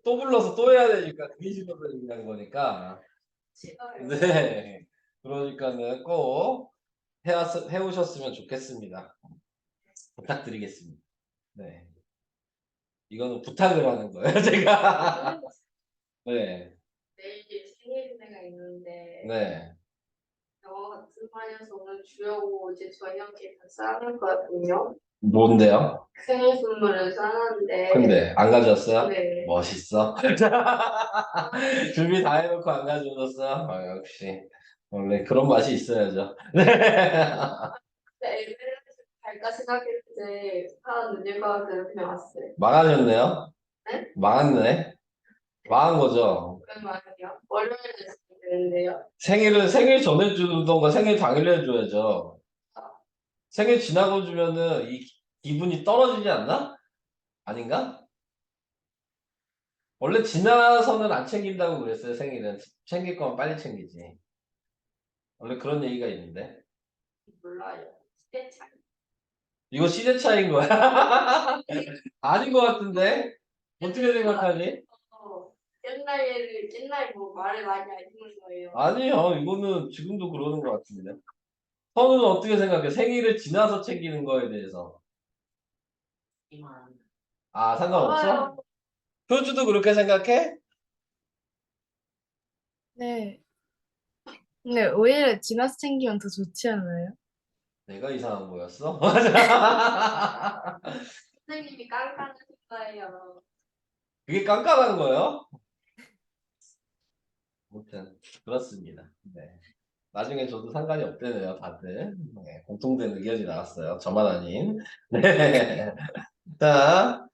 또 불러서 또 해야 되니까 그게 싫어서 얘기하는 거니까. 싫어요. 네. 그러니까는 꼭 해오셨으면 좋겠습니다. 부탁드리겠습니다. 네. 이거는 부탁을 하는 거예요, 제가. 네. 내일 생일내가 있는데 네. 영화 같은 반에서 오늘 주려고 이제 저녁에 다 싸놨거든요. 뭔데요? 생일 선물을 싸놨는데 근데 안 가져왔어요? 네. 멋있어. 준비 다 해놓고 안 가져왔어? 아, 역시 원래 그런 맛이 있어야죠. 네. 에베레스트 갈까 생각했는데 하나 늦을 것 같아서 그냥 왔어요. 망하셨네요. 네? 망했네. 망한 거죠. 오랜만이요. 월요일에 있으면 되는데요. 생일 전에 주던가 생일 당일에 줘야죠. 생일 지나고 주면은 이 기분이 떨어지지 않나? 아닌가? 원래 지나서는 안 챙긴다고 그랬어요, 생일은. 챙길 거면 빨리 챙기지. 원래 그런 얘기가 있는데. 몰라요. 시대 차이. 이거 시대 차이인 거야? 아닌 것 같은데? 어떻게 생각하니? 옛날 뭐 말을 많이 안 듣는 거예요. 아니요, 이거는 지금도 그러는 것 같은데. 선우는 어떻게 생각해? 생일을 지나서 챙기는 거에 대해서. 이만. 아, 상관없어? 효주도 그렇게 생각해? 네. 근데 오히려 지나서 챙기면 더 좋지 않아요? 내가 이상한 거였어? 선생님이 깜깜하신 거예요. 그게 깜깜한 거예요? 아무튼 그렇습니다. 네. 나중에 저도 상관이 없대네요, 다들. 네, 공통된 의견이 나왔어요. 저만 아닌. 네. 자,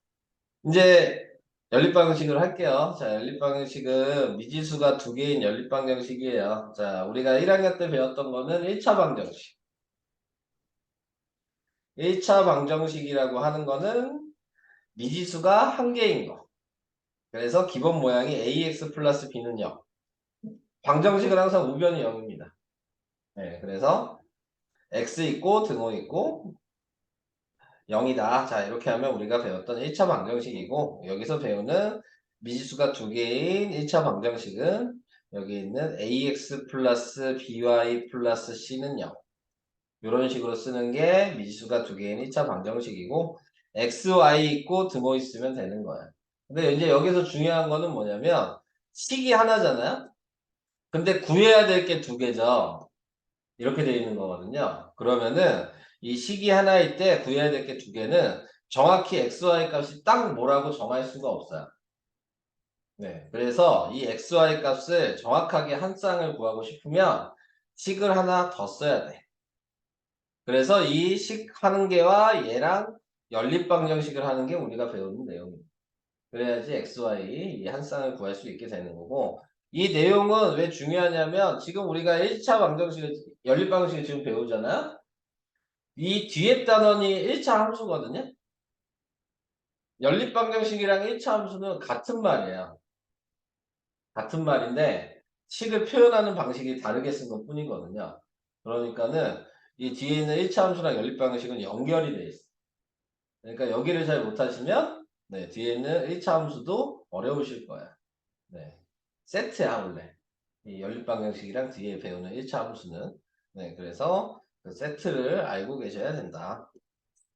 이제 연립방정식으로 할게요. 자, 연립방정식은 미지수가 두 개인 연립방정식이에요. 자, 우리가 1학년 때 배웠던 거는 1차 방정식. 1차 방정식이라고 하는 거는 미지수가 한 개인 거. 그래서 기본 모양이 ax 플러스 b는 0. 방정식은 항상 우변이 0입니다. 네, 그래서 x 있고 등호 있고 0이다. 자, 이렇게 하면 우리가 배웠던 1차 방정식이고 여기서 배우는 미지수가 두 개인 1차 방정식은 여기 있는 ax 플러스 by 플러스 c는 0. 이런 식으로 쓰는 게 미지수가 두 개인 1차 방정식이고 x, y 있고 등호 있으면 되는 거야. 근데 이제 여기서 중요한 거는 뭐냐면 식이 하나잖아요. 근데 구해야 될 게 두 개죠. 이렇게 되어 있는 거거든요. 그러면은 이 식이 하나일 때 구해야 될 게 두 개는 정확히 xy 값이 딱 뭐라고 정할 수가 없어요. 네. 그래서 이 xy 값을 정확하게 한 쌍을 구하고 싶으면 식을 하나 더 써야 돼. 그래서 이 식 하는 개와 얘랑 연립방정식을 하는 게 우리가 배우는 내용입니다. 그래야지 xy 이 한 쌍을 구할 수 있게 되는 거고 이 내용은 왜 중요하냐면 지금 우리가 1차 방정식을 연립방정식을 지금 배우잖아요. 이 뒤에 단원이 1차 함수거든요. 연립방정식이랑 1차 함수는 같은 말이에요. 같은 말인데 식을 표현하는 방식이 다르게 쓴 것 뿐이거든요. 그러니까는 이 뒤에 있는 1차 함수랑 연립방정식은 연결이 돼 있어요. 그러니까 여기를 잘 못하시면 네, 뒤에 있는 1차 함수도 어려우실 거예요. 네. 세트야 원래. 이 연립방정식이랑 뒤에 배우는 1차 함수는. 네, 그래서 그 세트를 알고 계셔야 된다.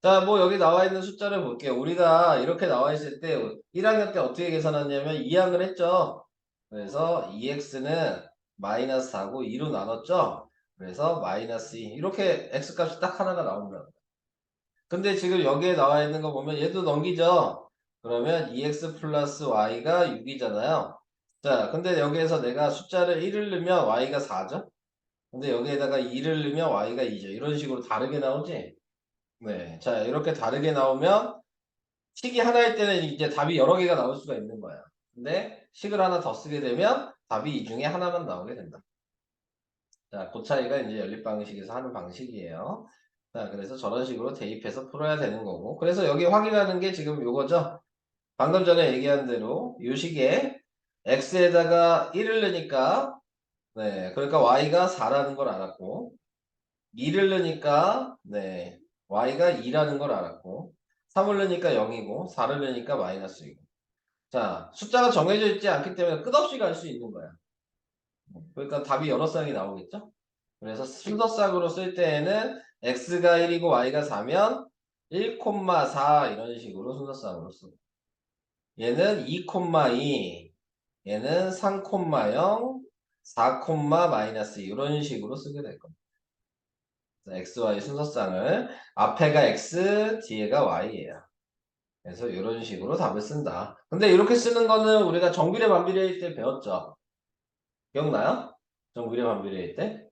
자, 뭐 여기 나와 있는 숫자를 볼게요. 우리가 이렇게 나와 있을 때 1학년 때 어떻게 계산했냐면 2항을 했죠. 그래서 2x는 마이너스 4고 2로 나눴죠. 그래서 마이너스 2 이렇게 x값이 딱 하나가 나옵니다. 근데 지금 여기에 나와 있는 거 보면 얘도 넘기죠. 그러면 2x 플러스 y가 6이잖아요. 자, 근데 여기에서 내가 숫자를 1을 넣으면 y가 4죠. 근데 여기에다가 2를 넣으면 y가 2죠. 이런 식으로 다르게 나오지? 네. 자, 이렇게 다르게 나오면 식이 하나일 때는 이제 답이 여러 개가 나올 수가 있는 거야. 근데 식을 하나 더 쓰게 되면 답이 이 중에 하나만 나오게 된다. 자, 그 차이가 이제 연립방식에서 하는 방식이에요. 자, 그래서 저런 식으로 대입해서 풀어야 되는 거고. 그래서 여기 확인하는 게 지금 요거죠. 방금 전에 얘기한 대로 요 식에 x에다가 1을 넣으니까 네, 그러니까 y가 4라는 걸 알았고 2를 넣으니까 네, y가 2라는 걸 알았고 3을 넣으니까 0이고 4를 넣으니까 마이너스 2고 자, 숫자가 정해져 있지 않기 때문에 끝없이 갈 수 있는 거야. 그러니까 답이 여러 쌍이 나오겠죠? 그래서 순서쌍으로 쓸 때에는 x가 1이고 y가 4면 1,4 이런 식으로 순서쌍으로 쓰고 얘는 2,2 얘는 3,0 4, 이런 식으로 쓰게 될 겁니다. x, y 순서쌍을 앞에가 x, 뒤에가 y예요. 그래서 이런 식으로 답을 쓴다. 근데 이렇게 쓰는 거는 우리가 정비례 반비례일 때 배웠죠? 기억나요? 정비례 반비례일 때?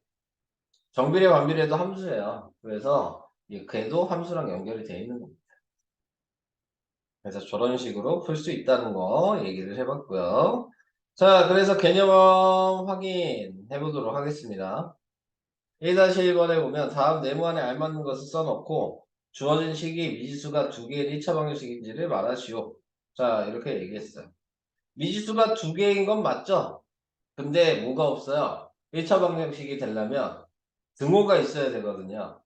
정비례 반비례도 함수예요. 그래서 걔도 함수랑 연결이 되어 있는 겁니다. 그래서 저런 식으로 풀 수 있다는 거 얘기를 해봤고요. 자, 그래서 개념 확인해 보도록 하겠습니다. 1-1번에 보면 다음 네모 안에 알맞는 것을 써놓고 주어진 식이 미지수가 두 개의 1차 방정식인지를 말하시오. 자, 이렇게 얘기했어요. 미지수가 두 개인 건 맞죠? 근데 뭐가 없어요? 1차 방정식이 되려면 등호가 있어야 되거든요.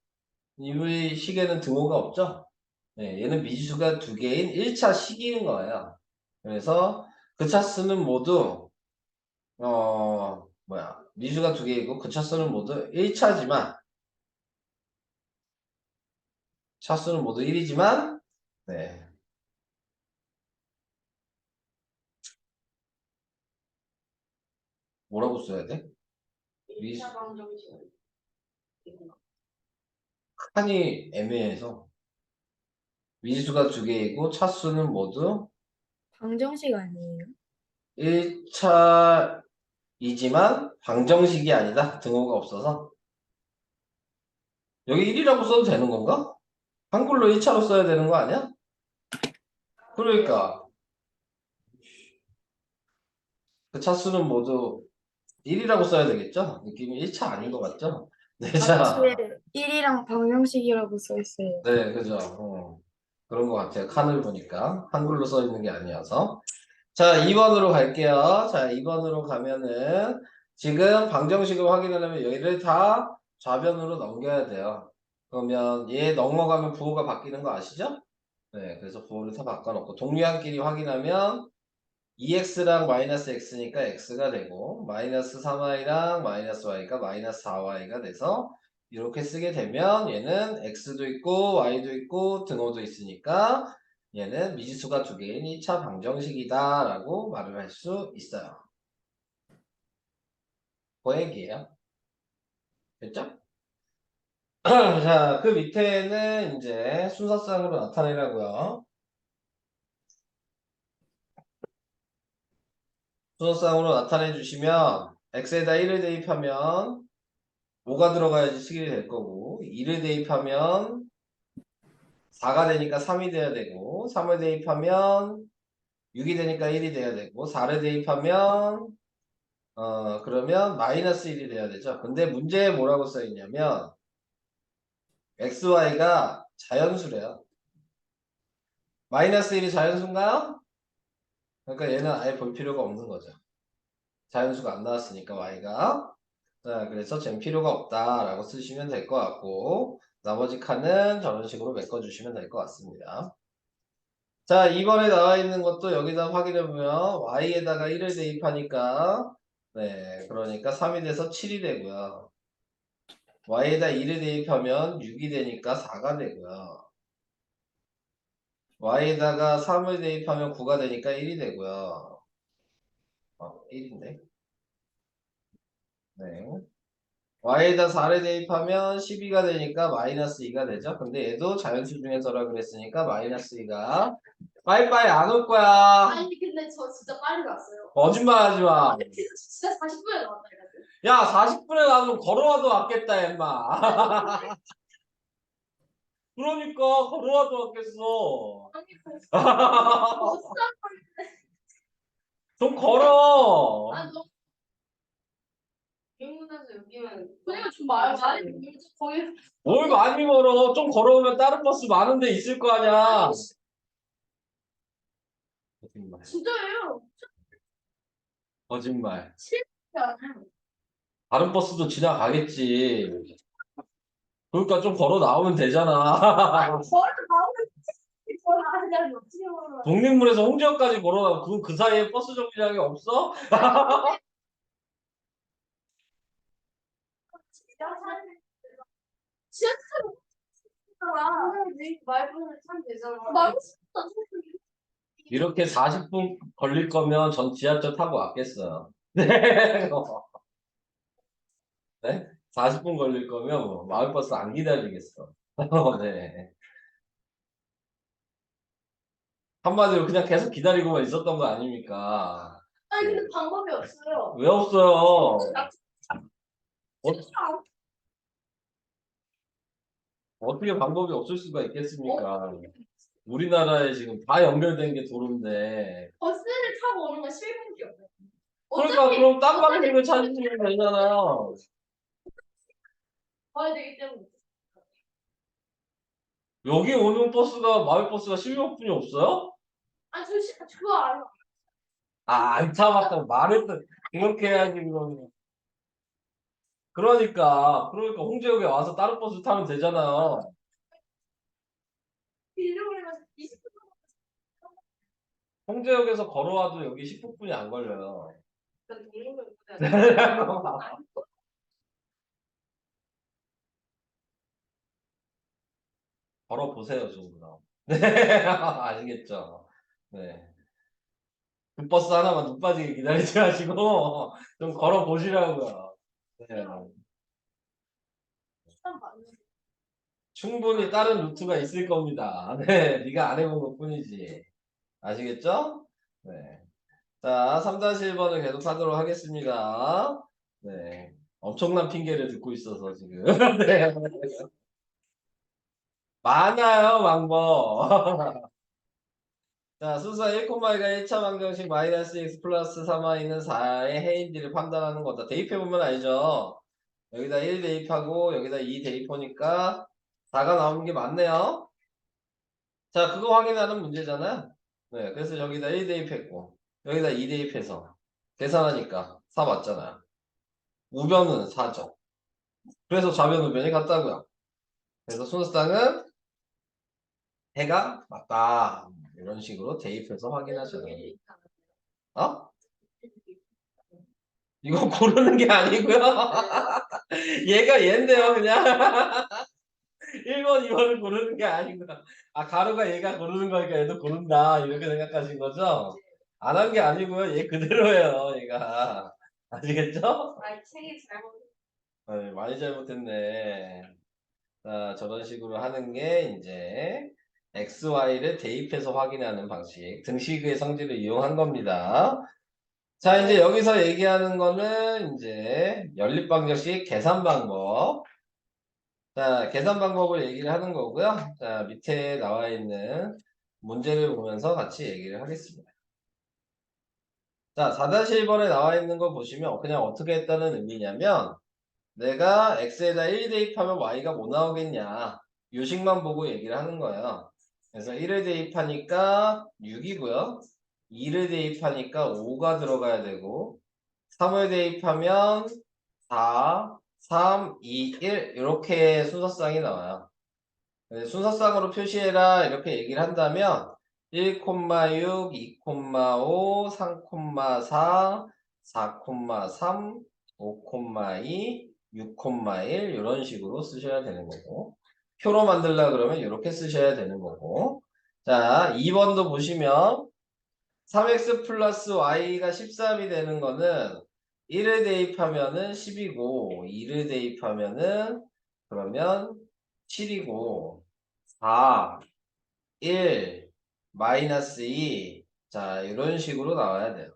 이 식에는 등호가 없죠? 네, 얘는 미지수가 두 개인 1차 식인 거예요. 그래서 그 차수는 모두 미지수가 두 개이고 그 차수는 모두 1차지만 차수는 모두 1이지만 네. 뭐라고 써야 돼? 1차 방정식. 칸이 애매해서 미지수가 두 개이고 차수는 모두 방정식 아니에요? 1차이지만 방정식이 아니다. 등호가 없어서 여기 1이라고 써도 되는 건가? 한글로 1차로 써야 되는 거 아니야? 그러니까 그 차수는 모두 1이라고 써야 되겠죠? 느낌이 1차 아닌 것 같죠? 네, 자, 앞에 1이랑 방정식이라고 써 있어요. 네, 그죠. 그런 것 같아요. 칸을 보니까 한글로 써 있는 게 아니어서. 자, 2번으로 갈게요. 자, 2번으로 가면은 지금 방정식을 확인하려면 여기를 다 좌변으로 넘겨야 돼요. 그러면 얘 넘어가면 부호가 바뀌는 거 아시죠? 네, 그래서 부호를 다 바꿔놓고 동류한끼리 확인하면 2x랑 마이너스 x니까 x가 되고 마이너스 3y랑 마이너스 y가 마이너스 4y가 돼서 이렇게 쓰게 되면 얘는 x도 있고 y도 있고 등호도 있으니까 얘는 미지수가 두 개인 1차 방정식이다 라고 말을 할 수 있어요. 그 얘기예요. 됐죠? 자, 그 밑에는 이제 순서상으로 나타내라고요. 순서상으로 나타내 주시면 x에다 1을 대입하면 5가 들어가야지 식이 될 거고 2를 대입하면 4가 되니까 3이 돼야 되고 3을 대입하면 6이 되니까 1이 돼야 되고 4를 대입하면 그러면 마이너스 1이 돼야 되죠. 근데 문제에 뭐라고 써 있냐면 xy가 자연수래요. 마이너스 1이 자연수인가요? 그러니까 얘는 아예 볼 필요가 없는 거죠. 자연수가 안 나왔으니까 y가. 자, 그래서 잴 필요가 없다라고 쓰시면 될 것 같고 나머지 칸은 저런 식으로 메꿔주시면 될 것 같습니다. 자, 2번에 나와 있는 것도 여기다 확인해 보면 y에다가 1을 대입하니까 네, 그러니까 3이 돼서 7이 되고요. y에다 2를 대입하면 6이 되니까 4가 되고요. y에다가 3을 대입하면 9가 되니까 1이 되고요. 1인데. 네. y에다 4를 대입하면 12가 되니까 마이너스 2가 되죠. 근데 얘도 자연수 중에서라 그랬으니까 마이너스 2가 빠이빠이 안 올 거야. 아니 근데 저 진짜 빨리 갔어요. 거짓말 하지 마. 진짜 40분에 나왔다 이랬어요. 야, 40분에 나도 걸어와도 왔겠다, 임마. 그러니까 걸어와도 왔겠어. 좀 걸어. 아, 너 병문안에서 여기면 그냥 좀 많이 거기 뭘 많이 걸어. 좀 걸어오면 다른 버스 많은 데 있을 거 아니야. 거짓말. 진짜예요. 거짓말. 진짜. 다른 버스도 지나가겠지. 그러니까 좀 걸어 나오면 되잖아. 걸어 나오면 전화하자면 어떻게 걸어? 독립문에서 홍제역까지 걸어가고 그 사이에 버스 정류장이 없어? 지하철 말분을 참 되잖아. 말고 싶다. 이렇게 40분 걸릴 거면 전 지하철 타고 왔겠어요. 네. 네? 40분 걸릴 거면 뭐 마을버스 안 기다리겠어. 네. 한마디로 그냥 계속 기다리고만 있었던 거 아닙니까? 아니 근데 방법이 없어요. 왜 없어요? 어, 어떻게 방법이 없을 수가 있겠습니까? 우리나라에 지금 다 연결된 게 도로인데. 버스를 타고 오는 건 7분이요. 그러니까 그럼 딴 방식을 찾으시면 되잖아요. 가야 되기 때문에. 여기 오는 버스가 마을버스가 16분이 없어요? 아니 그거 알아. 아, 안 타봤다고 말했던 그렇게 해야지 그러면. 그러니까 홍제역에 와서 다른 버스 타면 되잖아요. 빌려오면 20분. 홍제역에서 걸어와도 여기 10분이 안 걸려요. 걸어보세요, 좀 그럼. 네, 아시겠죠? 네. 그 버스 하나만 눈 빠지게 기다리지 마시고 좀 걸어보시라고요. 네. 충분히 다른 루트가 있을 겁니다. 네, 네가 안 해본 것뿐이지. 아시겠죠? 네. 자, 3-1번을 계속 하도록 하겠습니다. 네. 엄청난 핑계를 듣고 있어서 지금. 네. 많아요, 방법. 자, 순서 1,2가 1차 방정식 마이너스 x 플러스 3y는 4의 해인지를 판단하는 거다. 대입해보면 알죠? 여기다 1 대입하고 여기다 2 대입하니까 4가 나오는 게 맞네요. 자, 그거 확인하는 문제잖아요. 네, 그래서 여기다 1 대입했고 여기다 2 대입해서 계산하니까 4 맞잖아요. 우변은 4죠. 그래서 좌변 우변이 같다고요. 그래서 순서쌍은 해가 맞다. 이런 식으로 대입해서 확인하셔야 돼요. 어? 이거 고르는 게 아니고요. 얘가 얘인데요, 그냥. 1번, 2번을 고르는 게 아니고. 아, 가루가 얘가 고르는 거니까 얘도 고른다. 이렇게 생각하신 거죠? 안 한 게 아니고요. 얘 그대로예요, 얘가. 아시겠죠? 아 책이 잘못. 네, 많이 잘못했네. 자, 저런 식으로 하는 게 이제 XY를 대입해서 확인하는 방식. 등식의 성질을 이용한 겁니다. 자, 이제 여기서 얘기하는 거는 이제 연립방정식 계산 방법. 자, 계산 방법을 얘기를 하는 거고요. 자, 밑에 나와 있는 문제를 보면서 같이 얘기를 하겠습니다. 자, 4-1번에 나와 있는 거 보시면 그냥 어떻게 했다는 의미냐면 내가 x에다 1 대입하면 y가 뭐 나오겠냐. 요식만 보고 얘기를 하는 거예요. 그래서 1을 대입하니까 6이고요. 2를 대입하니까 5가 들어가야 되고 3을 대입하면 4, 3, 2, 1 이렇게 순서쌍이 나와요. 순서쌍으로 표시해라 이렇게 얘기를 한다면 1,6, 2,5, 3,4, 4,3, 5,2, 6,1 이런 식으로 쓰셔야 되는 거고 표로 만들려 그러면 이렇게 쓰셔야 되는 거고 자 2번도 보시면 3x 플러스 y가 13이 되는 거는 1을 대입하면은 10이고 2를 대입하면은 그러면 7이고 4, 1, 마이너스 2. 자, 이런 식으로 나와야 돼요.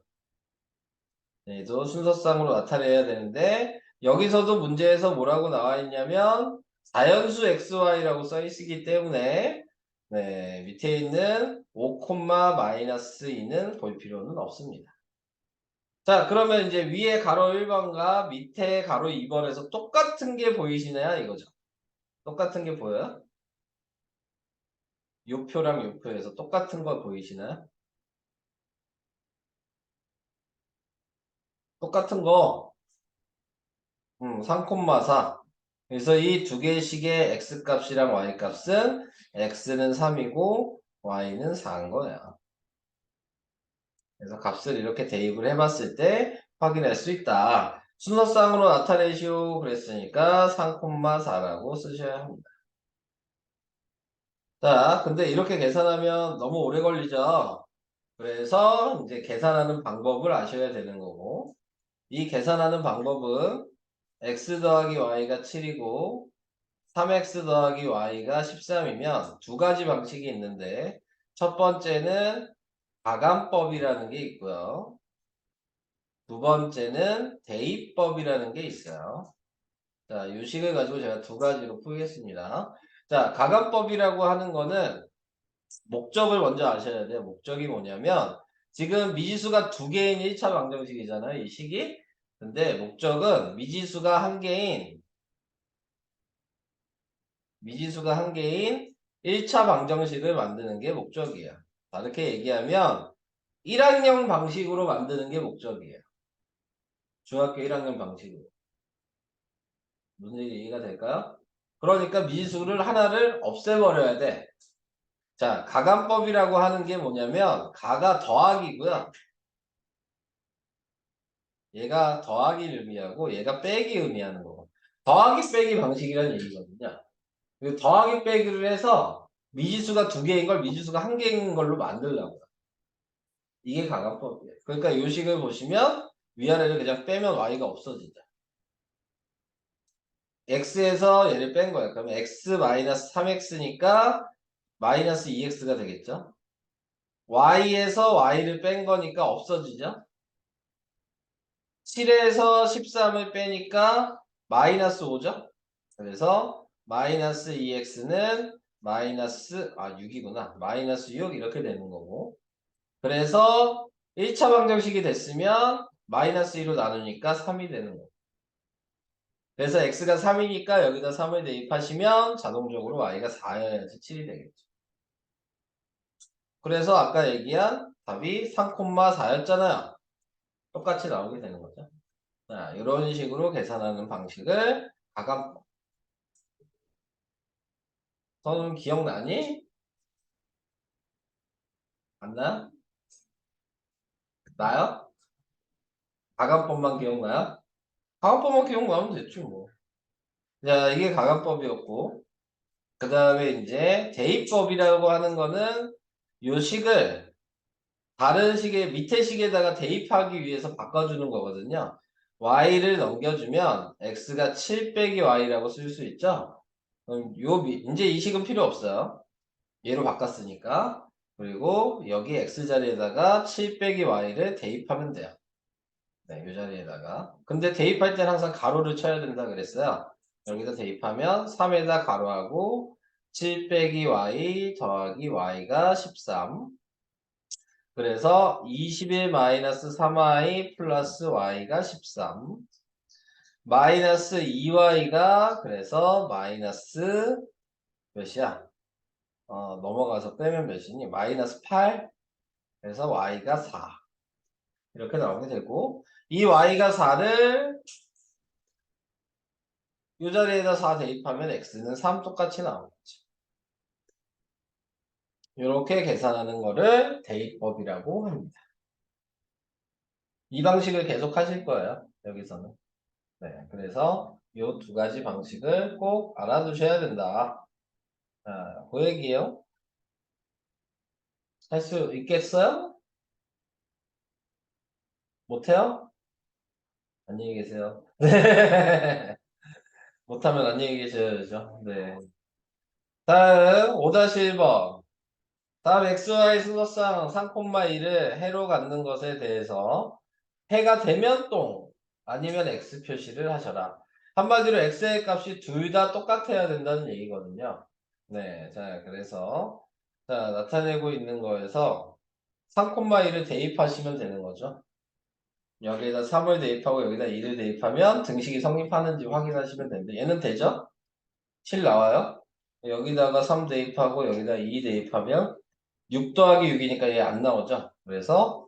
얘도 순서쌍으로 나타내야 되는데 여기서도 문제에서 뭐라고 나와 있냐면 4연수 xy라고 써 있기 때문에 네, 밑에 있는 5, 마이너스 2는 볼 필요는 없습니다. 자, 그러면 이제 위에 가로 1번과 밑에 가로 2번에서 똑같은 게 보이시나요? 이거죠. 똑같은 게 보여요? 요 표랑 요 표에서 똑같은 거 보이시나요? 똑같은 거, 3,4. 그래서 이 두 개씩의 x 값이랑 y 값은 x는 3이고 y는 4인 거야. 그래서 값을 이렇게 대입을 해봤을 때 확인할 수 있다. 순서상으로 나타내시오 그랬으니까 3,4라고 쓰셔야 합니다. 자, 근데 이렇게 계산하면 너무 오래 걸리죠. 그래서 이제 계산하는 방법을 아셔야 되는 거고, 이 계산하는 방법은 x 더하기 y가 7이고 3x 더하기 y가 13이면 두 가지 방식이 있는데, 첫 번째는 가감법이라는 게 있고요. 두 번째는 대입법이라는 게 있어요. 자, 이 식을 가지고 제가 두 가지로 풀겠습니다. 자, 가감법이라고 하는 거는 목적을 먼저 아셔야 돼요. 목적이 뭐냐면 지금 미지수가 두 개인 1차 방정식이잖아요. 이 식이. 근데 목적은 미지수가 한 개인 1차 방정식을 만드는 게 목적이에요. 다르게 얘기하면 1학년 방식으로 만드는 게 목적이에요. 중학교 1학년 방식으로. 무슨 일이 이해가 될까요? 그러니까 미지수를 하나를 없애버려야 돼. 자, 가감법이라고 하는 게 뭐냐면 가가 더하기고요. 얘가 더하기를 의미하고 얘가 빼기 의미하는 거고. 더하기 빼기 방식이라는 얘기거든요. 그 더하기 빼기를 해서 미지수가 두 개인 걸 미지수가 한 개인 걸로 만들려고요. 이게 가감법이에요. 그러니까 이 식을 보시면 위아래를 그냥 빼면 y가 없어지죠. x에서 얘를 뺀 거예요. 그러면 x-3x니까 마이너스 2x가 되겠죠. y에서 y를 뺀 거니까 없어지죠. 7에서 13을 빼니까 마이너스 5죠. 그래서 마이너스 2x는 마이너스 6이구나. 마이너스 6 이렇게 되는 거고. 그래서 1차 방정식이 됐으면 마이너스 2로 나누니까 3이 되는 거고. 그래서 x가 3이니까 여기다 3을 대입하시면 자동적으로 y가 4여야지 7이 되겠죠. 그래서 아까 얘기한 답이 3,4였잖아요. 똑같이 나오게 되는 거죠. 자, 이런 식으로 계산하는 방식을 가감. 너는 기억나니? 안 나? 나요? 가감법만 기억나요? 가감법만 기억나면 됐지 뭐. 자, 이게 가감법이었고, 그 다음에 이제 대입법이라고 하는 거는 요 식을 다른 식의 밑에 식에다가 대입하기 위해서 바꿔주는 거거든요. y를 넘겨주면 x가 7 빼기 y라고 쓸 수 있죠. 그럼 이제 이 식은 필요 없어요. 얘로 바꿨으니까. 그리고 여기 x 자리에다가 7 빼기 y를 대입하면 돼요. 네, 이 자리에다가. 근데 대입할 때는 항상 가로를 쳐야 된다 그랬어요. 여기다 대입하면 3에다 가로하고 7 빼기 y 더하기 y가 13. 그래서 21 마이너스 3y 플러스 y가 13. 마이너스 2y가 그래서 마이너스 몇이야? 넘어가서 빼면 몇이니? 마이너스 8. 그래서 y가 4. 이렇게 나오게 되고 이 y가 4를 이 자리에다 4 대입하면 x는 3 똑같이 나오겠지. 이렇게 계산하는 거를 대입법이라고 합니다. 이 방식을 계속 하실 거예요. 여기서는. 네, 그래서 이 두 가지 방식을 꼭 알아두셔야 된다. 자, 그 얘기예요. 할 수 있겠어요? 못해요? 안녕히 계세요. 네. 못하면 안녕히 계셔야죠. 네. 다음 5-1번. 다음 XY 순서상 3,1을 해로 갖는 것에 대해서 해가 되면 똥 아니면 X 표시를 하셔라. 한마디로 X의 값이 둘 다 똑같아야 된다는 얘기거든요. 네, 자 그래서 자 나타내고 있는 거에서 3,1을 대입하시면 되는 거죠. 여기에다 3을 대입하고 여기다 2를 대입하면 등식이 성립하는지 확인하시면 되는데 얘는 되죠? 7 나와요? 여기다가 3 대입하고 여기다 2 대입하면 6 더하기 6이니까 얘 안 나오죠? 그래서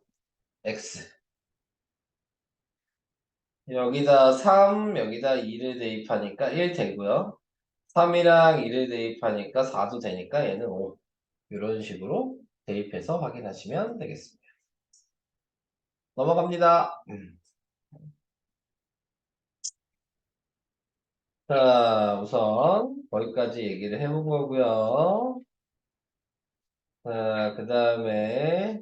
X 여기다 3 여기다 2를 대입하니까 1 되고요. 3이랑 2를 대입하니까 4도 되니까 얘는 5 이런 식으로 대입해서 확인하시면 되겠습니다. 넘어갑니다. 자, 우선 거기까지 얘기를 해본 거고요. 자, 그 다음에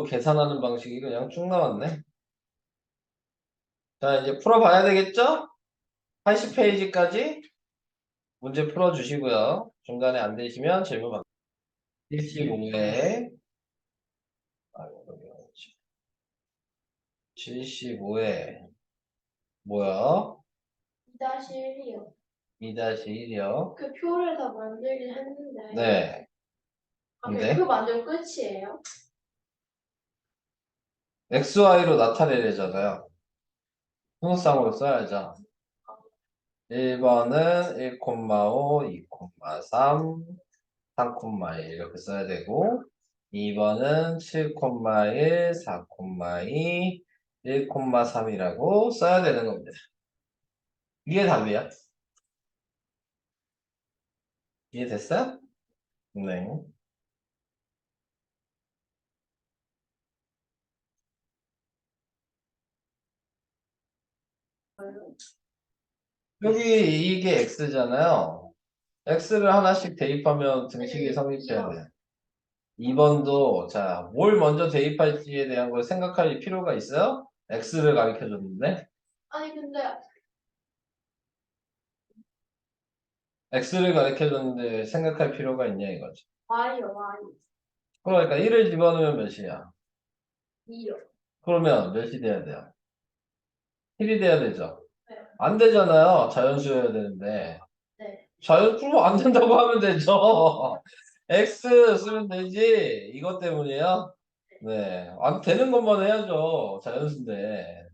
계산하는 방식이 그냥 쭉 나왔네. 자, 이제 풀어봐야 되겠죠? 80페이지까지 문제 풀어주시고요. 중간에 안 되시면 질문 받 75회 75회 뭐야? 2-1이요. 2-1이요. 그 표를 다 만들긴 했는데. 네. 아, 근데 그 만들면 끝이에요? XY로 나타내려잖아요. 통상으로 써야죠. 1번은 1,5, 2,3, 3,1 이렇게 써야 되고 2번은 7,1, 4,2, 1,3이라고 써야 되는 겁니다. 이게 답이야. 이해됐어요? 네. 여기 이게 X잖아요. X를 하나씩 대입하면 등식이 성립해야 돼요. 2번도 자, 뭘 먼저 대입할지에 대한 걸 생각할 필요가 있어요? X를 가르쳐 줬는데 아니 근데 X를 가르쳐 줬는데 생각할 필요가 있냐 이거지. Y요, Y. 그러니까 1을 집어넣으면 몇이야? 2요. 그러면 몇이 돼야 돼요? 1이 돼야 되죠. 네. 안 되잖아요. 자연수여야 되는데. 네. 자연수 안 된다고 하면 되죠. X 쓰면 되지. 이것 때문이에요? 네. 안 되는 것만 해야죠. 자연수인데.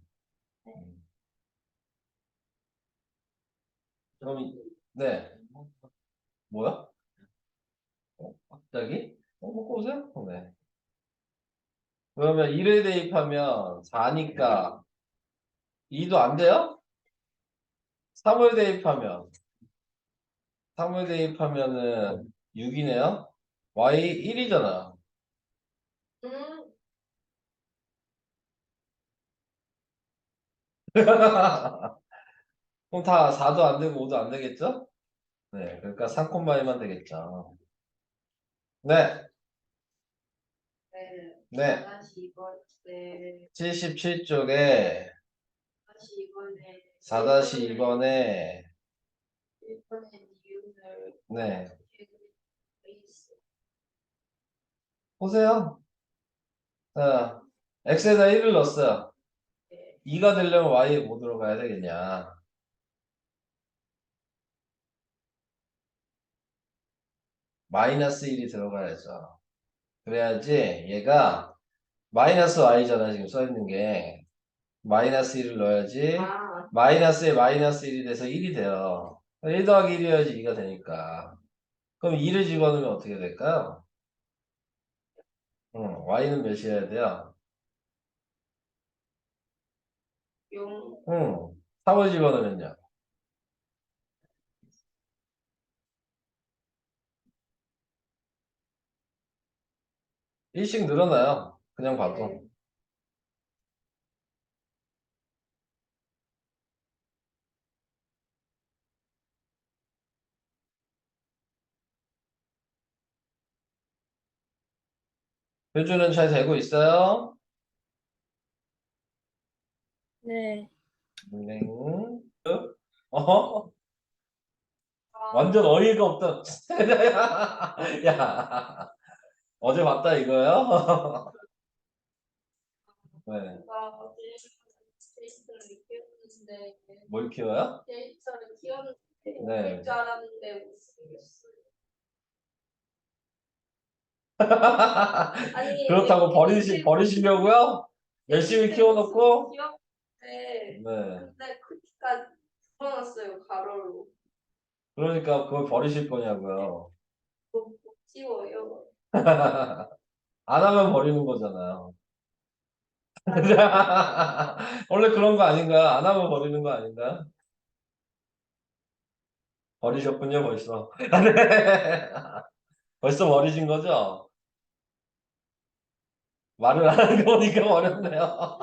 그럼, 네. 뭐야? 갑자기? 먹고 오세요? 네. 그러면 1을 대입하면 4니까 2도 안 돼요? 3을 대입하면 3을 대입하면은 6이네요? Y 1이잖아. 음, 그럼 다 4도 안 되고 5도 안 되겠죠? 네. 그러니까 3,1만 되겠죠. 네. 네. 네. 다시 이번 네. 77쪽에 다시 이번에 4-2번에 1번의 이윤을 네. 베이스. 보세요. 자, x에다 1을 넣었어요. 네. 2가 되려면 y에 뭐 들어가야 되겠냐? 마이너스 1이 들어가야죠. 그래야지 얘가 마이너스 y잖아 지금 써있는 게. 마이너스 1을 넣어야지 아, 마이너스에 마이너스 1이 돼서 1이 돼요. 1 더하기 1 해야지 2가 되니까. 그럼 2를 집어넣으면 어떻게 될까요? y는 몇이어야 돼요? 0. 3을 집어넣으면요. 1씩 늘어나요. 그냥 봐도. 네. 표준은 잘 되고 있어요? 네. 네. 어? 아, 완전 어이가 없다. 야, 어제 봤다 이거요? 네. 제가 데이터를 키웠는데 뭘 키워요? 데이터를 키웠는데 네. 웃길 줄 알았는데 못생겼어요. 아니 그렇다고 버리시려고요? 열심히 키워놓고? 귀엽는데 네. 근데 크기가 불어났어요 가로로. 그러니까 그걸 버리실 거냐고요. 못 지워요. 안 하면 버리는 거잖아요. 원래 그런 거 아닌가요? 안 하면 버리는 거 아닌가요? 버리셨군요, 벌써. 네. 벌써 버리신 거죠? 말을 안 하는 거 보니까 어렵네요.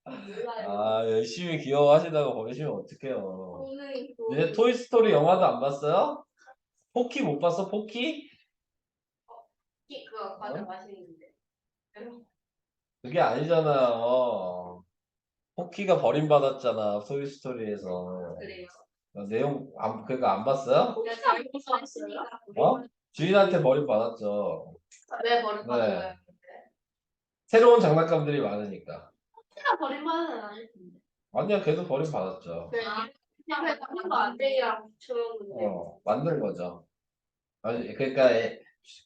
몰라요. 아, 열심히 귀여워하시다가 버리시면 어떡해요. 오늘 이제 토이스토리 영화도 안 봤어요? 포키 못 봤어, 포키? 그거 과자 맛있는데. 그게 아니잖아요. 포키가 버림받았잖아, 토이스토리에서. 그래요. 내용, 그거 안 봤어요? 그냥 잘못 봤으니까. 어? 주인한테 버림받았죠. 왜 버릇 받은 네. 거야? 새로운 장난감들이 많으니까. 제가 버림받은 아닐 텐데. 아니야, 걔도 버림받았죠. 그냥 버린 거안 되기랑 붙여놓은 건데. 만든 거죠. 아니, 그러니까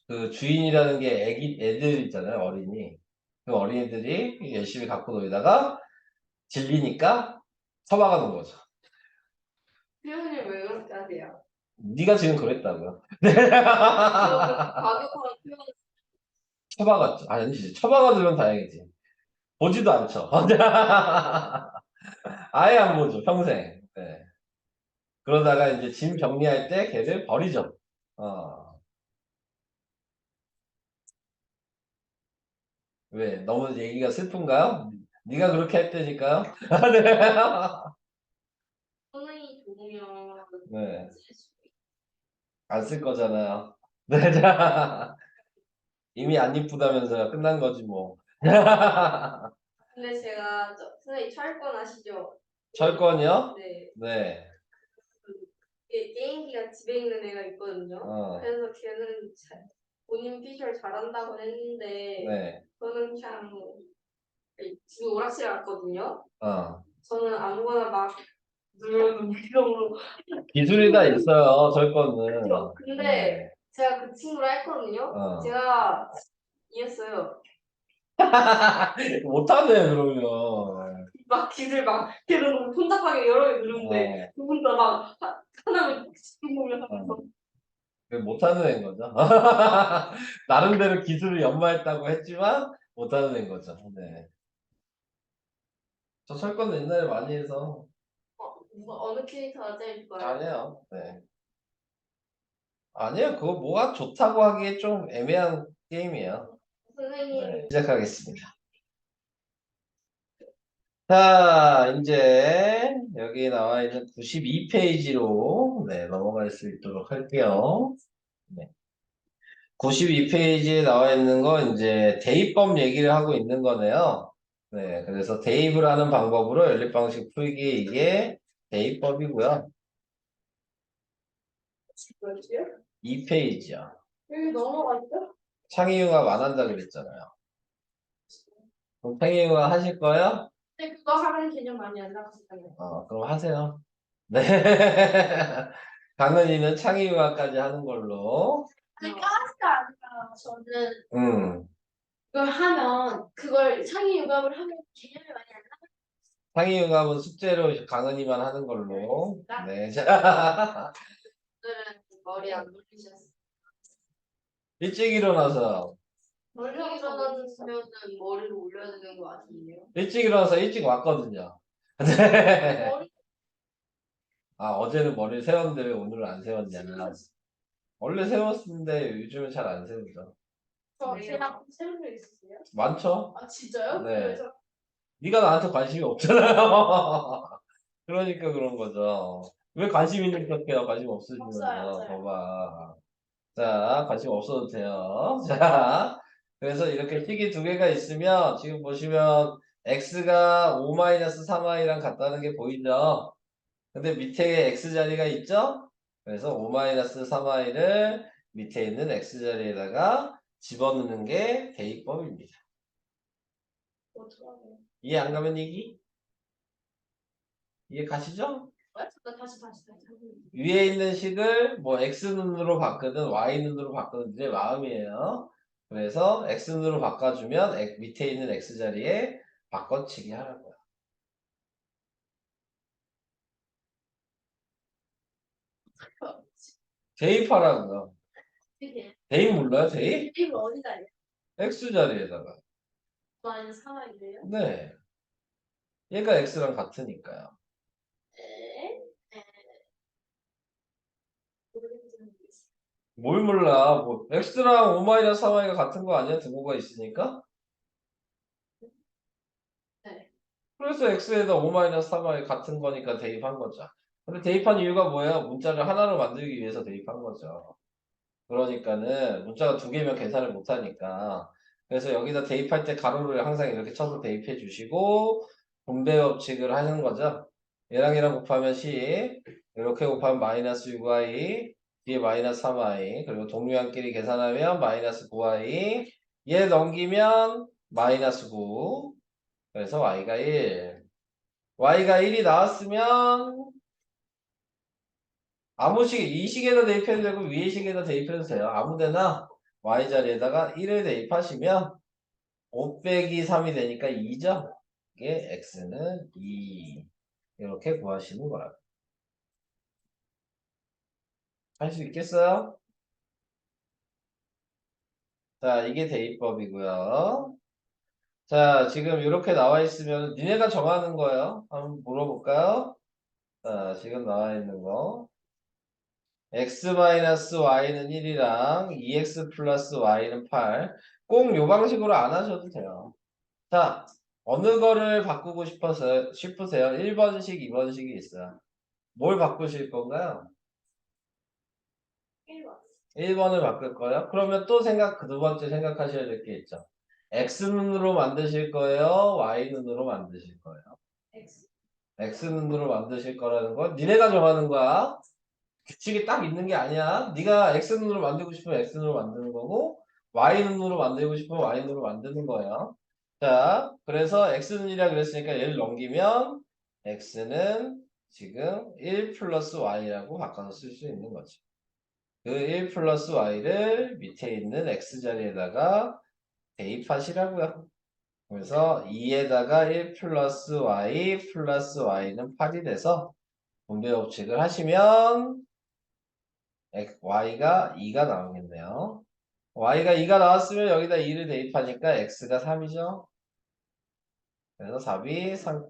그 주인이라는 게 애들 있잖아요, 어린이. 그 어린이들이 열심히 갖고 놀다가 질리니까 처박아 놓은 거죠. 표현을 왜 그렇게 하세요? 네가 지금 그랬다고요. 가격과 표현 처박았죠. 아니지, 처박아 두면 다행이지. 보지도 않죠. 아예 안 보죠, 평생. 네. 그러다가 이제 짐 정리할 때 걔를 버리죠. 왜? 너무 얘기가 슬픈가요? 네가 그렇게 했다니까요? 선생님이 좋으면 네. 쓸 수 있어요. 안 쓸 거잖아요. 네, 자. 이미 안 이쁘다면서요. 끝난 거지, 뭐. 근데 제가 선생님 철권 아시죠? 철권이요? 네. 네. 게임기가 집에 있는 애가 있거든요. 어, 그래서 걔는 본인 피셜 잘한다고 했는데 네. 저는 그냥 집에 오락실 갔거든요. 어. 저는 아무거나 막 누르는 무용으로 기술이 다 있어요, 철권은. 그렇죠. 근데 네. 제가 그 친구랑 했거든요. 어. 제가 이겼어요. 못하네, 그러면. 막 기술 막 걔는 혼잡하게 여러 개 누르는데 두 분 다 막 하나만 집중하면서 하면서 못하는 애인 거죠. 나름대로 기술을 연마했다고 했지만, 못하는 애인 거죠. 네. 저 철권 옛날에 많이 해서. 어느 캐릭터가 제일 좋아요? 아니에요. 네. 아니에요. 그거 뭐가 좋다고 하기에 좀 애매한 게임이에요. 선생님 네. 시작하겠습니다. 자, 이제 여기 나와 있는 92페이지로 넘어갈 수 있도록 할게요. 네. 92페이지에 나와 있는 거 이제 대입법 얘기를 하고 있는 거네요. 네, 그래서 대입을 하는 방법으로 연립방식 풀기 이게 대입법이고요. 뭐였지요? 2페이지요. 여기 넘어갔죠? 창의융합 안 한다 그랬잖아요. 그럼 창의융합 하실 거예요? 근데 그거 하는 개념 많이 안 나왔었잖아요. 그럼 하세요. 네. 강은이는 창의융합까지 하는 걸로. 아니 까지가 아니라 저는 음. 그걸 하면 그걸 창의 융합을 하면 개념이 많이 안 창의융합은 숙제로 강은이만 하는 걸로. 나왔어요. 네. 자, 오늘은 머리 안 돌리셨어요. 일찍 일어나서. 머리 일어나면은 머리를 올려야 되는 거 아니에요? 일찍 일어나서 일찍 왔거든요. 네. 머리 어제는 머리를 세웠는데 왜 오늘은 안 세웠냐. 원래 세웠는데 요즘은 잘 안 세우죠. 제가 세운 적 있으세요? 많죠? 아 진짜요? 네. 그래서 네가 나한테 관심이 없잖아요. 그러니까 그런 거죠. 왜 관심 있는 척해요? 관심 없으시면서. 없어요. 봐봐. 자, 관심 없어도 돼요. 자, 그래서 이렇게 식이 두 개가 있으면 지금 보시면 x가 5-3i랑 같다는 게 보이죠? 근데 밑에 x 자리가 있죠? 그래서 5-3i를 밑에 있는 x 자리에다가 집어넣는 게 대입법입니다. 어떡하냐? 이해 안 가면 얘기? 이해 가시죠? 잠깐 다시. 위에 있는 식을 뭐 x눈으로 바꾸든 y눈으로 바꾸든 내 마음이에요. 그래서 x눈으로 바꿔주면 밑에 있는 x 자리에 바꿔치기 하라고요. 대입하라고요. 이게 대입 몰라요? 대입? 이거 어디다 해요? x 자리에다가. 마이너스 3이래요? 네. 얘가 x랑 같으니까요. 네. 모르겠어요. 뭘 몰라. 뭐 x랑 5-3y가 같은 거 아니야? 등호가 있으니까. 네. 그래서 x에다 5-3y 같은 거니까 대입한 거죠. 근데 대입한 이유가 뭐예요? 문자를 하나로 만들기 위해서 대입한 거죠. 그러니까는 문자가 두 개면 계산을 못 하니까. 그래서 여기다 대입할 때 가로를 항상 이렇게 쳐서 대입해 주시고 분배 법칙을 하는 거죠. 얘랑 얘랑 곱하면 10, 이렇게 곱하면 마이너스 6y, 뒤에 마이너스 3y, 그리고 동류한끼리 계산하면 마이너스 9y, 얘 넘기면 마이너스 9, 그래서 y가 1. y가 1이 나왔으면 아무 식에 이 식에다 대입해도 되고 위의 식에다 대입해도 돼요. 아무데나 y 자리에다가 1을 대입하시면 5 빼기 3이 되니까 2죠. 이게 x는 2. 이렇게 구하시는 거야. 할 수 있겠어요? 자, 이게 대입법이고요. 자, 지금 이렇게 나와 있으면 니네가 정하는 거예요. 한번 물어볼까요? 자, 지금 나와 있는 거. x-y는 1이랑 2x 플러스 y는 8. 꼭 요 방식으로 안 하셔도 돼요. 자, 어느 거를 바꾸고 싶으세요? 1번식, 2번식이 있어요. 뭘 바꾸실 건가요? 1번. 1번을 바꿀 거예요? 그러면 또 그 두 번째 생각하셔야 될 게 있죠. x눈으로 만드실 거예요? y눈으로 만드실 거예요? X. x눈으로 만드실 거라는 건 니네가 정하는 거야. 규칙이 딱 있는 게 아니야. 네가 x눈으로 만들고 싶으면 x눈으로 만드는 거고 y눈으로 만들고 싶으면 y눈으로 만드는 거예요. 자, 그래서 x눈이라 그랬으니까 얘를 넘기면 x는 지금 1 플러스 y라고 바꿔서 쓸 수 있는 거지. 그 1 플러스 y를 밑에 있는 x 자리에다가 대입하시라고요. 그래서 2에다가 1 플러스 y는 8이 돼서 분배 법칙을 하시면 y가 2가 나오겠네요. y가 2가 나왔으면 여기다 2를 대입하니까 x가 3이죠. 그래서 답이 3,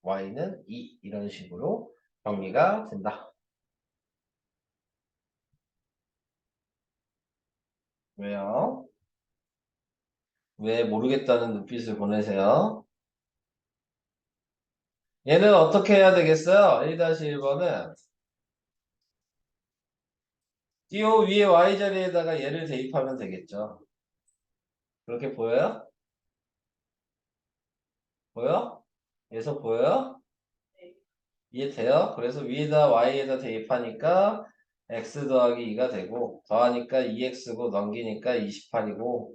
y는 2 이런 식으로 정리가 된다. 왜요? 왜 모르겠다는 눈빛을 보내세요? 얘는 어떻게 해야 되겠어요? 1-1번은 띄호 위에 y 자리에다가 얘를 대입하면 되겠죠. 그렇게 보여요? 보여? 얘서 보여요? 네. 이해돼요? 그래서 위에다 y에다 대입하니까 x 더하기 2가 되고 더하니까 2x고 넘기니까 28이고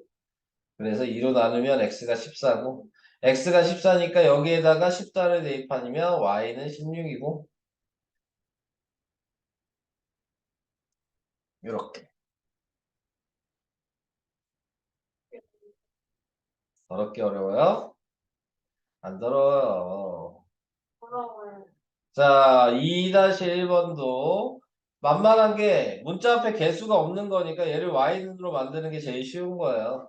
그래서 2로 나누면 x가 14고 x가 14니까 여기에다가 14를 대입하면 y는 16이고 이렇게 더럽게 어려워요? 안 더러워요. 어려워요. 자, 2-1번도 만만한 게 문자 앞에 개수가 없는 거니까 얘를 y로 만드는 게 제일 쉬운 거예요.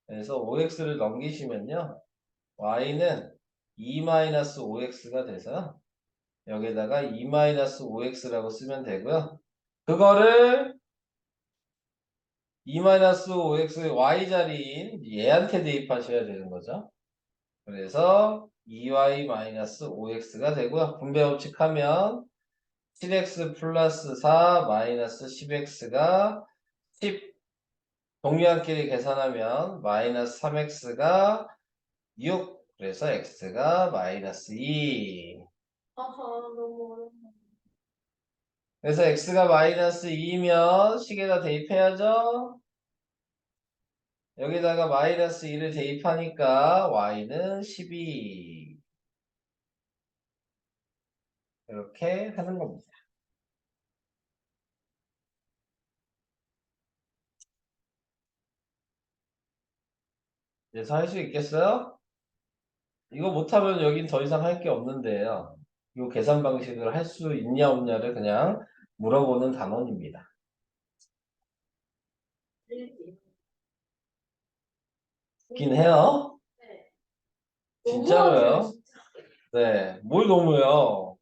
그래서 5x를 넘기시면요. y는 2-5x가 돼서 여기다가 2-5x라고 쓰면 되고요. 그거를 2-5x y 자리인 얘한테 대입하셔야 되는 거죠. 그래서 2y-5x가 되고요. 분배 법칙하면 7x 플러스 4 마이너스 10x가 10 동류한끼리 계산하면 마이너스 3x가 6 그래서 x가 마이너스 2 아하, 너무 어려워. 그래서 x가 마이너스 2면 식에다 대입해야죠. 여기다가 마이너스 2를 대입하니까 y는 12 이렇게 하는 겁니다. 그래서 할 수 있겠어요? 이거 못하면 여긴 더 이상 할 게 없는데요. 이 계산 방식을 할 수 있냐 없냐를 그냥 물어보는 단원입니다. 웃긴 해요? 네. 진짜로요? 너무하세요, 진짜. 네. 뭘 너무요?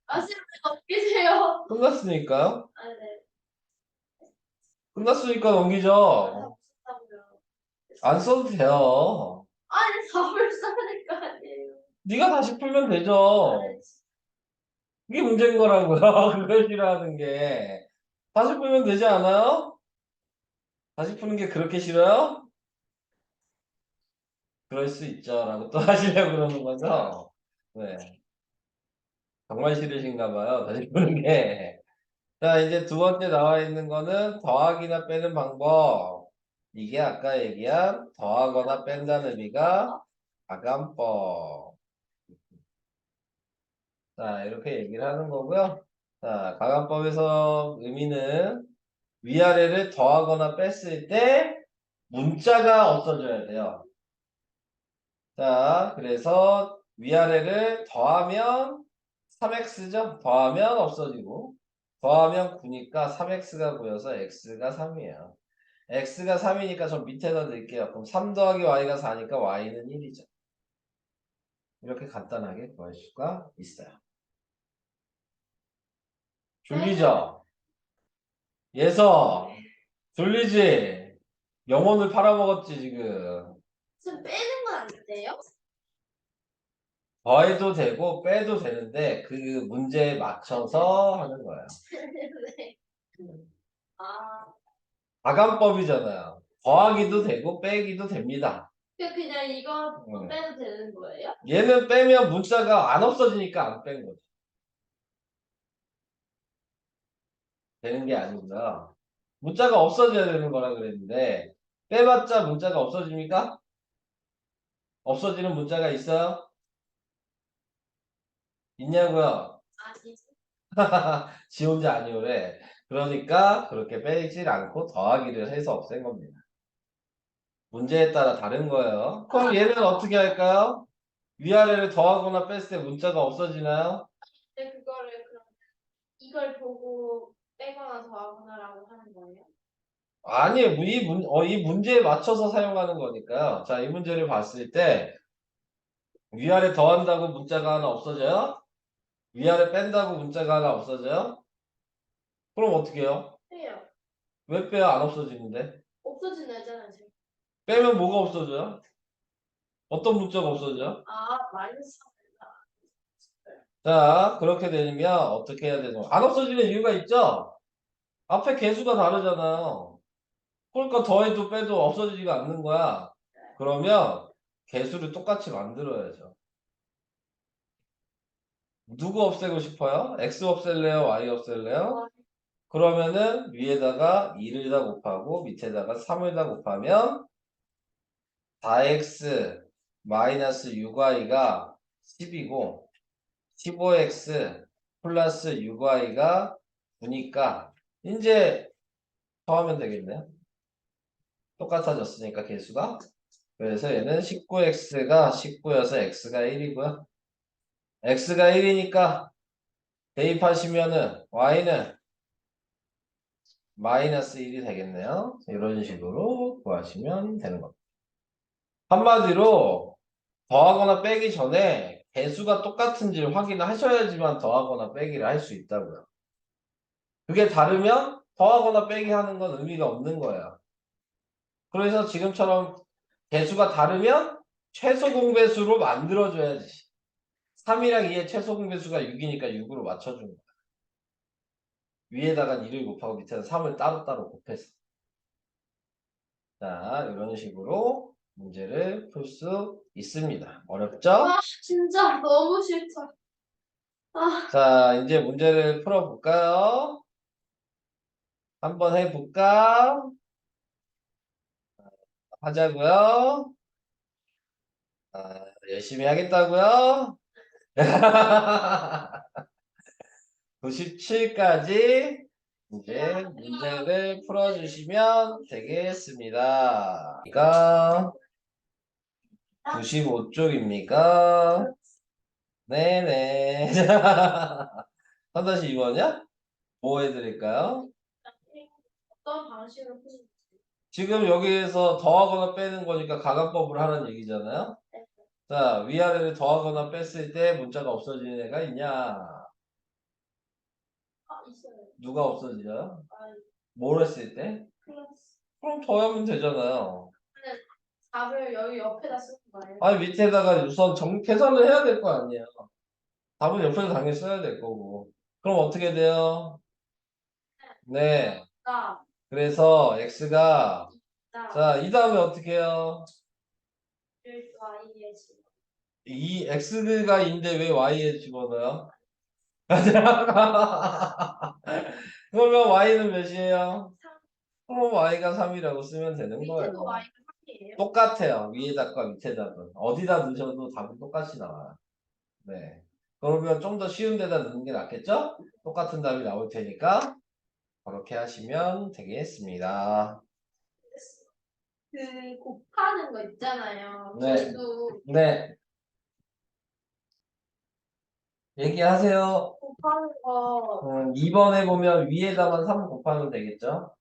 아시는 분 어떻게 세요? 끝났으니까요? 아, 네. 끝났으니까 넘기죠. 없었다고요. 안 써도 돼요. 아니, 답을 써야 될 거 아니에요. 네가 다시 풀면 되죠. 그게 문제인 거라고요. 그걸 싫어하는 게. 다시 풀면 되지 않아요? 다시 푸는 게 그렇게 싫어요? 그럴 수 있죠. 라고 또 하시려고 그러는 거죠. 네. 정말 싫으신가 봐요. 다시 푸는 게. 자, 이제 두 번째 나와 있는 거는 더하기나 빼는 방법. 이게 아까 얘기한 더하거나 뺀다는 의미가 가감법. 자, 이렇게 얘기를 하는 거고요. 자, 가감법에서 의미는 위아래를 더하거나 뺐을 때 문자가 없어져야 돼요. 자, 그래서 위아래를 더하면 3x죠? 더하면 없어지고 더하면 9니까 3x가 9여서 x가 3이에요. x가 3이니까 저 밑에다 넣을게요. 그럼 3 더하기 y가 4니까 y는 1이죠. 이렇게 간단하게 구할 수가 있어요. 졸리죠? 예서 졸리지? 영혼을 팔아먹었지 지금. 지금 빼는 건 안 돼요? 더해도 되고 빼도 되는데 그 문제에 맞춰서 하는 거예요. 네. 아, 가감법이잖아요. 더하기도 되고 빼기도 됩니다. 그냥 이거 음. 빼도 되는 거예요? 얘는 빼면 문자가 안 없어지니까 안 뺀 거죠. 되는 게 아니구나. 문자가 없어져야 되는 거라 그랬는데 빼봤자 문자가 없어집니까? 없어지는 문자가 있어요? 있냐고요? 아니, 지 혼자 아니오래. 그러니까 그렇게 빼질 않고 더하기를 해서 없앤 겁니다. 문제에 따라 다른 거예요. 그럼 얘는 어떻게 할까요? 위아래를 더하거나 뺐을 때 문자가 없어지나요? 근데 그거를 그럼 이걸 보고 빼거나 더하거나라고 하는 거예요? 아니에요. 이 문제에 맞춰서 사용하는 거니까요. 자, 이 문제를 봤을 때 위아래 더한다고 문자가 하나 없어져요? 위아래 뺀다고 문자가 하나 없어져요? 그럼 어떻게 해요? 빼요. 왜 빼요? 안 없어지는데. 없어진 애잖아요, 지금. 빼면 뭐가 없어져요? 어떤 문자가 없어져요? 아, 마이너스 3. 자, 그렇게 되면 어떻게 해야 되죠? 안 없어지는 이유가 있죠? 앞에 개수가 다르잖아요. 그러니까 더해도 빼도 없어지지가 않는 거야. 그러면 개수를 똑같이 만들어야죠. 누구 없애고 싶어요? x 없앨래요? y 없앨래요? 그러면은 위에다가 2를 다 곱하고 밑에다가 3을 다 곱하면 4x 마이너스 6y가 10이고 15x 플러스 6y가 9니까 이제 더하면 되겠네요. 똑같아졌으니까 개수가. 그래서 얘는 19x가 19여서 x가 1이고요. x가 1이니까 대입하시면은 y는 마이너스 1이 되겠네요. 이런 식으로 구하시면 되는 겁니다. 한마디로 더하거나 빼기 전에 개수가 똑같은지를 확인하셔야지만 더하거나 빼기를 할 수 있다고요. 그게 다르면 더하거나 빼기 하는 건 의미가 없는 거예요. 그래서 지금처럼 개수가 다르면 최소 공배수로 만들어줘야지. 3이랑 2의 최소 공배수가 6이니까 6으로 맞춰준 거야. 위에다가 2를 곱하고 밑에다 3을 따로따로 곱했어. 자, 이런 식으로 문제를 풀 수 있습니다. 어렵죠? 아, 진짜 너무 싫다. 아, 자, 이제 문제를 풀어볼까요? 한번 해볼까? 하자고요. 열심히 하겠다고요? 97까지 이제 문제를 풀어주시면 되겠습니다. 그러니까 95쪽입니까? 네네. 3-2번이야? 뭐 해드릴까요? 어떤 방식으로 푸는지. 지금 여기에서 더하거나 빼는 거니까 가감법을 하는 얘기잖아요. 자, 위아래를 더하거나 뺐을 때 문자가 없어지는 애가 있냐? 아, 있어요. 누가 없어지죠? 아, 뭘 했을 때? 플러스. 그럼 더하면 되잖아요. 4을 여기 옆에다 쓰는 거예요. 아니 밑에다가 우선 계산을 해야 될 거 아니에요. 답은 옆에서 당연히 써야 될 거고. 그럼 어떻게 돼요? 네. 나, 그래서 x가 나, 자, 이 다음에 어떻게 해요? y에 지금. 이 x가 인데 왜 y에 집어넣어요? 그러면 y는 몇이에요? 그럼 y가 3이라고 쓰면 되는 밑에도 거예요. y가 3이에요? 똑같아요. 위에다가 밑에다가. 어디다 넣으셔도 답은 똑같이 나와요. 네. 그러면 좀 더 쉬운 데다 넣는 게 낫겠죠? 똑같은 답이 나올 테니까 그렇게 하시면 되겠습니다. 그 곱하는 거 있잖아요. 네. 저희도 네. 얘기하세요. 곱하는 거 2번에 보면 위에다만 3 곱하면 되겠죠?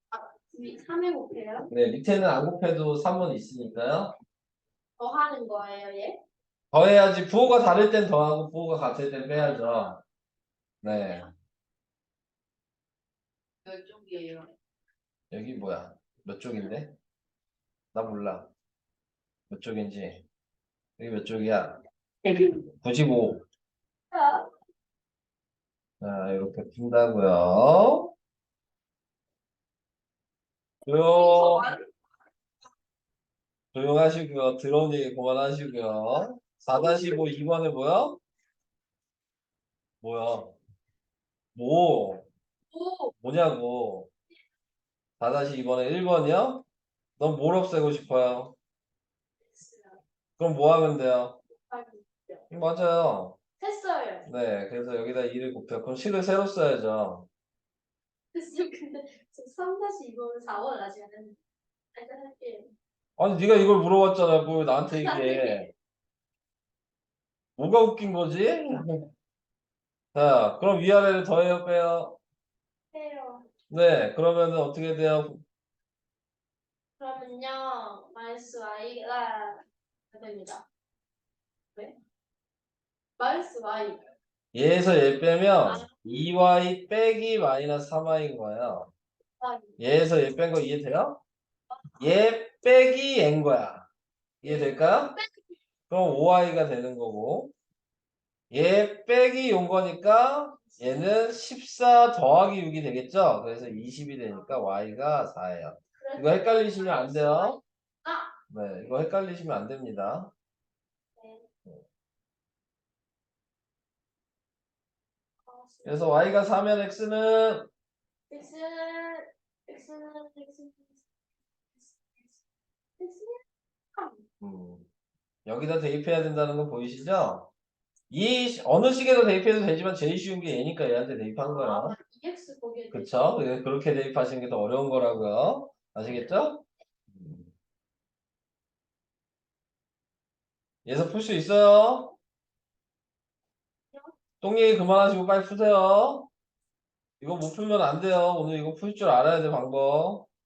3에 곱해요? 네, 밑에는 안 곱해도 3은 있으니까요. 더하는 거예요, 얘? 더해야지. 부호가 다를 땐 더하고 부호가 같을 땐 빼야죠. 네. 몇 쪽이에요? 여기 뭐야? 몇 쪽인데? 나 몰라. 몇 쪽인지. 여기 몇 쪽이야? 95. 자, 이렇게 푼다고요. 조용, 조용하시고요. 들어온 얘기 그만하시고요. 4-5 2번에 뭐야? 뭐야? 뭐? 오! 뭐냐고. 4-2번에 1번이요? 넌 뭘 없애고 싶어요? 그럼 뭐 하면 돼요? 맞아요. 했어요. 네, 그래서 여기다 2를 곱해요. 그럼 식을 새로 써야죠. 근데 저 3-2번은 4번 아직 안 했는데. 일단 할게요. 아니, 네가 이걸 물어봤잖아. 뭘 나한테 얘기해. 뭐가 웃긴 거지? 자, 그럼 위아래를 더해요, 빼요? 해요. 네, 그러면은 어떻게 돼요? 그러면요, 마이너스 y가 됩니다. 왜? 마이너스 y. 얘에서 얘 빼면 2y 빼기 마이너스 3y인 거예요. 얘에서 얘 뺀 거 이해돼요? 얘 빼기 얘인 거야. 이해될까요? 그럼 5y가 되는 거고 얘 빼기 용 거니까 얘는 14 더하기 6이 되겠죠? 그래서 20이 되니까 y가 4예요. 이거 헷갈리시면 안 돼요. 네, 이거 헷갈리시면 안 됩니다. 그래서 y가 4면 x는 여기다 대입해야 된다는 거 보이시죠? 이 어느 식에도 대입해도 되지만 제일 쉬운 게 얘니까 얘한테 대입한 거야. EX 거기에 그쵸? 그렇게 대입하시는 게 더 어려운 거라고요. 아시겠죠? 얘서 풀 수 있어요? 똥 얘기 그만하시고 빨리 푸세요. 이거 못 풀면 안 돼요. 오늘 이거 풀 줄 알아야 돼, 방법.